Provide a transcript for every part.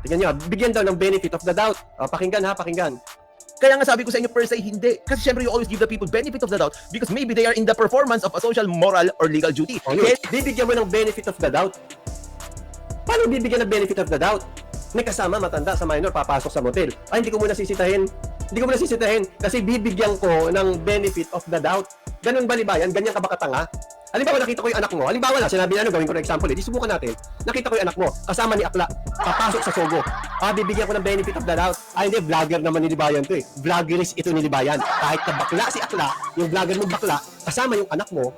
Tingnan nyo, bigyan daw ng benefit of the doubt. Pakinggan ha, pakinggan. Kaya nga sabi ko sa inyo per se hindi. Kasi syempre you always give the people benefit of the doubt because maybe they are in the performance of a social, moral, or legal duty. Kaya bibigyan mo ng benefit of the doubt. Paano bibigyan ng benefit of the doubt? May kasama matanda sa minor papasok sa motel. Ay, hindi ko muna sisitahin. Hindi ko muna sisitahin kasi bibigyan ko ng benefit of the doubt. Ganun ba libayan? Ganyan ka ba katanga? Halimbawa, nakita ko yung anak mo. Halimbawa lang, sinabi na gawin ko na example. Di subukan natin. Nakita ko yung anak mo, kasama ni Akla, papasok sa Sogo. Bibigyan ko ng benefit of the doubt. Hindi, vlogger naman ni Libayan to eh. Vloggerist ito ni Libayan. Kahit na bakla si Akla, yung vlogger mo bakla, kasama yung anak mo,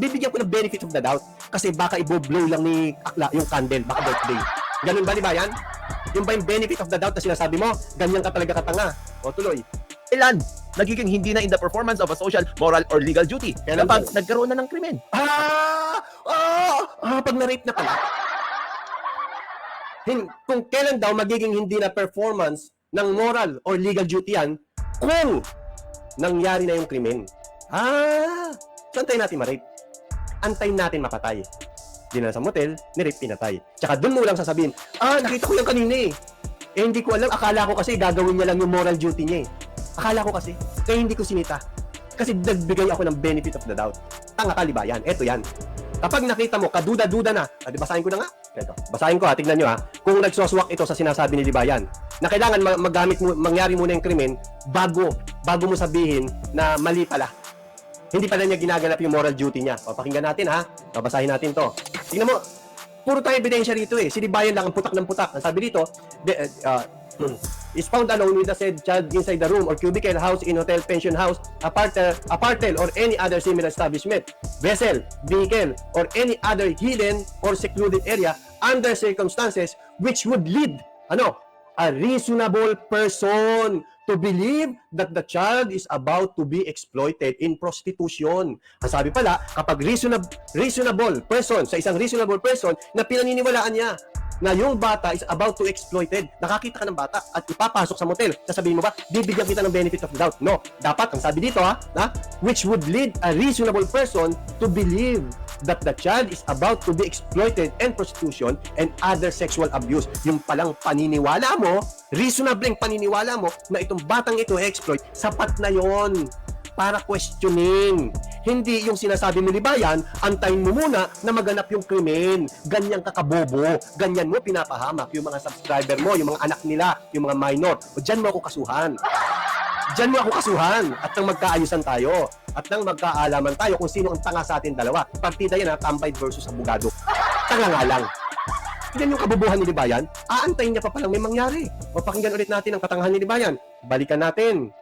bibigyan ko ng benefit of the doubt. Kasi baka i-blow lang ni Akla yung candle, baka birthday. Ganun ba, Libayan? Yung ba yung benefit of the doubt na sinasabi mo? Ganyan ka talaga katanga. O tuloy. Ilan nagiging hindi na in the performance of a social, moral, or legal duty kapag nagkaroon na ng krimen. Pag na-rape na pala. Kung kailan daw magiging hindi na performance ng moral or legal duty yan, kung nangyari na yung krimen. So antayin natin ma-rape. Antayin natin mapatay. Dinala sa motel, ni-rape, pinatay. Tsaka dun mo lang sasabihin, nakita ko yung kanina eh. Hindi ko alam, akala ko kasi gagawin niya lang yung moral duty niya eh. Akala ko kasi, kaya hindi ko sinita. Kasi nagbigay ako ng benefit of the doubt. Tanga ka, Libayan. Eto yan. Kapag nakita mo, kaduda-duda na, basahin ko na nga. Ito. Basahin ko ha, tignan nyo ha. Kung nagsoswak ito sa sinasabi ni Libayan, na kailangan mangyari muna yung krimen bago mo sabihin na mali pala. Hindi pala niya ginaganap yung moral duty niya. Pakinggan natin ha. Babasahin natin to. Tingnan mo, puro tayo ebidensya rito eh. Si Libayan lang ang putak ng putak. Ang sabi dito, is found alone with the said child inside the room or cubicle, house, in hotel, pension house, apartel, or any other similar establishment, vessel, vehicle, or any other hidden or secluded area under circumstances which would lead a reasonable person to believe that the child is about to be exploited in prostitution. Ang sabi pala, kapag reasonable person, sa isang reasonable person na pinaniniwalaan niya na yung bata is about to exploited, nakakita ka ng bata at ipapasok sa motel, sasabihin mo ba, bibigyan kita ng benefit of the doubt? No. Dapat, ang sabi dito which would lead a reasonable person to believe that the child is about to be exploited in prostitution and other sexual abuse. Yung palang paniniwala mo, reasonable paniniwala mo na itong batang ito exploit, sapat na yon para questioning. Hindi yung sinasabi mo, Libayan, antayin mo muna na maganap yung krimen. Ganyan kakabobo. Ganyan mo pinapahamak yung mga subscriber mo, yung mga anak nila, yung mga minor. O dyan mo ako kasuhan. Dyan mo ako kasuhan. At nang magkaayusan tayo. At nang magkaalaman tayo kung sino ang tanga sa atin dalawa. Partida yan tambay versus abogado. Tanga nga lang. Yan yung kabobohan ni Libayan. Aantayin niya pa palang may mangyari. O pakinggan ulit natin ang katangahan ni Libayan. Balikan natin.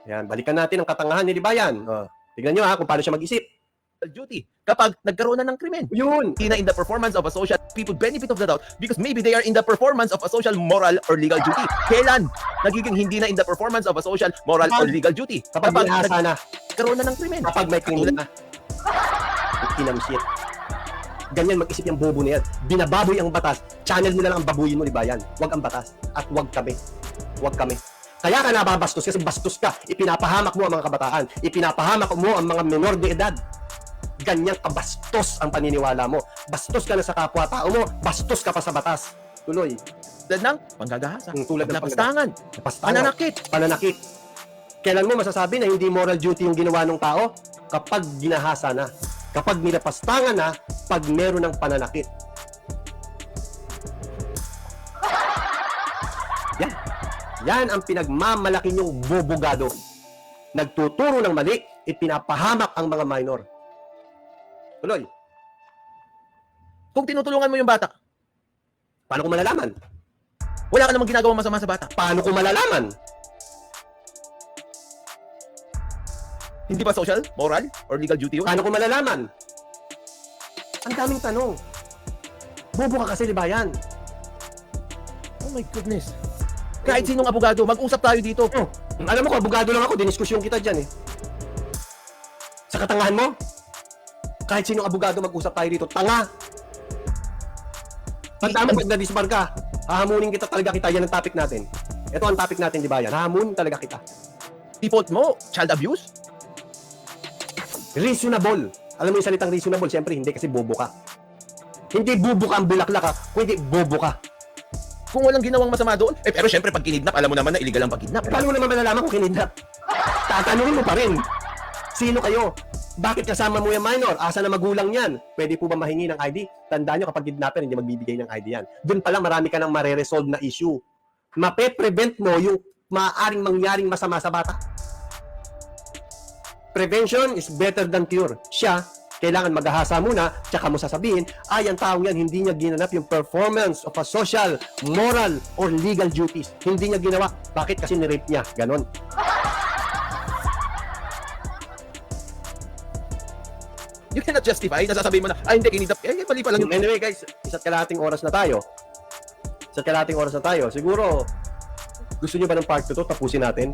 Yan, balikan natin ang katangahan ni Libayan. Tignan nyo kung paano siya mag-isip. Duty kapag nagkaroon na ng krimen. Yun! Hindi na in the performance of a social, people benefit of the doubt because maybe they are in the performance of a social, moral, or legal duty. Kailan nagiging hindi na in the performance of a social, moral, or legal duty? Kapag binasa na. Nagkaroon na ng krimen. Kapag may krimen na. Kinamshit. Ganyan mag-isip yung bobo na yan. Binababoy ang batas. Channel nila lang ang babuyin mo, Libayan. Huwag ang batas. At huwag kami. Huwag kami. Kaya ka nababastos kasi bastos ka. Ipinapahamak mo ang mga kabataan. Ipinapahamak mo ang mga menor de edad. Ganyan kabastos ang paniniwala mo. Bastos ka na sa kapwa-tao mo. Bastos ka pa sa batas. Tuloy. Tulad ng panggagahasa, Tulad ng napastangan, pananakit. Kailan mo masasabi na hindi moral duty yung ginawa ng tao? Kapag ginahasa na. Kapag nilapastangan na, pag meron ng pananakit. Yan ang pinagmamalaki niyong bobogado. Nagtuturo ng mali, ipinapahamak ang mga minor. Tuloy. Kung tinutulungan mo yung bata, Paano ko malalaman? wala ka namang ginagawang masama sa bata. Paano ko malalaman? Hindi ba social, moral, or legal duty yun? Paano ko malalaman? Ang daming tanong. Bobo ka kasi, Libayan. Oh my goodness. Kahit sinong abogado, mag-usap tayo dito. Alam mo ko, abogado lang ako, diniskusyon kita dyan eh. Sa katangahan mo, kahit sinong abogado mag-usap tayo dito, tanga. Tanda mo, pag na-disbar ka, hahamunin kita talaga kita, yan ang topic natin. Ito ang topic natin, Libayan, hahamunin talaga kita. Default mo, child abuse? Reasonable. Alam mo yung salitang reasonable, siyempre hindi kasi bobo ka. Hindi bobo ka ang bulaklak kundi bobo ka. kung walang ginawang masama doon. Pero syempre pag kinidnap, alam mo naman na illegal ang pag-kidnap. Paano mo naman malalaman kung kinidnap? Tatanungin mo pa rin. Sino kayo? Bakit kasama mo yung minor? Asa na magulang yan? Pwede po ba mahingi ng ID? Tandaan nyo, kapag kidnapper, hindi magbibigay ng ID yan. Doon pa lang marami ka nang mare-resolve na issue. Mape-prevent mo yung maaaring mangyaring masama sa bata. Prevention is better than cure. Siya, kailangan maghahasa muna, tsaka mo sasabihin, ang taong yan, hindi niya ginanap yung performance of a social, moral, or legal duties. Hindi niya ginawa. Bakit? Kasi nirape niya. Ganon. You cannot justify, nasasabihin mo na, hindi, kinidnap. Mali pa lang yung... Anyway guys, isa't kalahating oras na tayo. Siguro, gusto niyo ba ng part 2 to? Tapusin natin.